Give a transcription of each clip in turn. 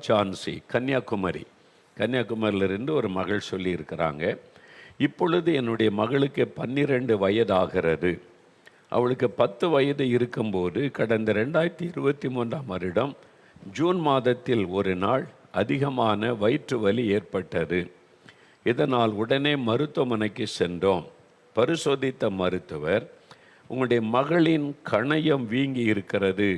ஜான்சி, கன்னியாகுமரியிலிருந்து ஒரு மகள் சொல்லியிருக்கிறாங்க. இப்பொழுது என்னுடைய மகளுக்கு 12 வயதாகிறது. அவளுக்கு 10 வயது இருக்கும்போது கடந்த 2023ஆம் வருடம் ஜூன் மாதத்தில் ஒரு நாள் அதிகமான வயிற்று வலி ஏற்பட்டது. இதனால் உடனே மருத்துவமனைக்கு சென்றோம். பரிசோதித்த மருத்துவர், உங்களுடைய மகளின் கணையம் வீங்கி இருக்கிறது,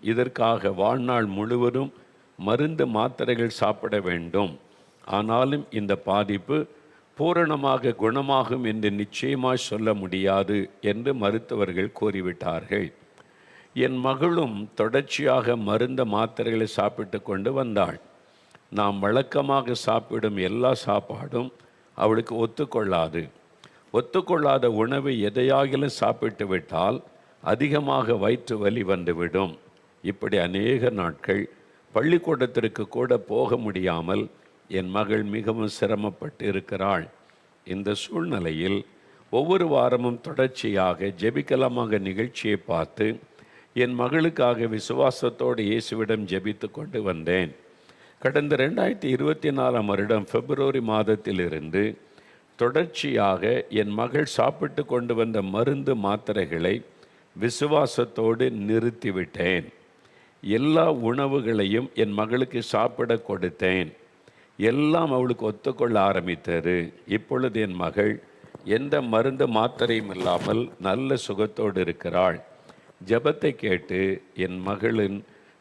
இதற்காக வாழ்நாள் முழுவதும் மருந்து மாத்திரைகள் சாப்பிட வேண்டும், ஆனாலும் இந்த பாதிப்பு பூரணமாக குணமாகும் என்று நிச்சயமாய் சொல்ல முடியாது என்று மருத்துவர்கள் கூறிவிட்டார்கள். என் மகளும் தொடர்ச்சியாக மருந்து மாத்திரைகளை சாப்பிட்டு கொண்டு வந்தாள். நாம் வழக்கமாக சாப்பிடும் எல்லா சாப்பாடும் அவளுக்கு ஒத்துக்கொள்ளாத உணவு எதையாகிலும் சாப்பிட்டு விட்டால் அதிகமாக வயிற்று வலி வந்துவிடும். இப்படி அநேக நாட்கள் பள்ளிக்கூடத்திற்கு கூட போக முடியாமல் என் மகள் மிகவும் சிரமப்பட்டு இருக்கிறாள். இந்த சூழ்நிலையில் ஒவ்வொரு வாரமும் தொடர்ச்சியாக ஜெபிக்கலாமாக நிகழ்ச்சியை பார்த்து என் மகளுக்காக விசுவாசத்தோடு இயேசுவிடம் ஜெபித்து கொண்டு வந்தேன். கடந்த 2024ஆம் வருடம் பிப்ரவரி மாதத்திலிருந்து தொடர்ச்சியாக என் மகள் சாப்பிட்டு கொண்டு வந்த மருந்து மாத்திரைகளை விசுவாசத்தோடு நிறுத்திவிட்டேன். எல்லா உணவுகளையும் என் மகளுக்கு சாப்பிட கொடுத்தேன். எல்லாம் அவளுக்கு ஒத்துக்கொள்ள ஆரம்பித்தது. இப்பொழுது என் மகள் எந்த மருந்து மாத்திரையும் இல்லாமல் நல்ல சுகத்தோடு இருக்கிறாள். ஜெபத்தை கேட்டு என் மகளின்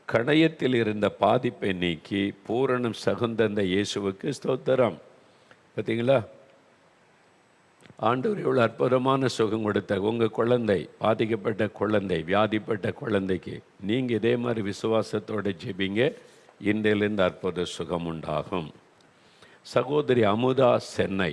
கணையத்தில் இருந்த பாதிப்பை நீக்கி பூரணம் சகுந்தந்த இயேசுவுக்கு ஸ்தோத்திரம். பார்த்தீங்களா, ஆண்டவர் எவ்வளோ அற்புதமான சுகம் கொடுத்த உங்கள் குழந்தை, பாதிக்கப்பட்ட குழந்தை, வியாதிப்பட்ட குழந்தைக்கு நீங்கள் இதே மாதிரி விசுவாசத்தோடு ஜெபிங்க. இன்றையிலிருந்து அற்புத சுகம் உண்டாகும். சகோதரி அமுதா, சென்னை,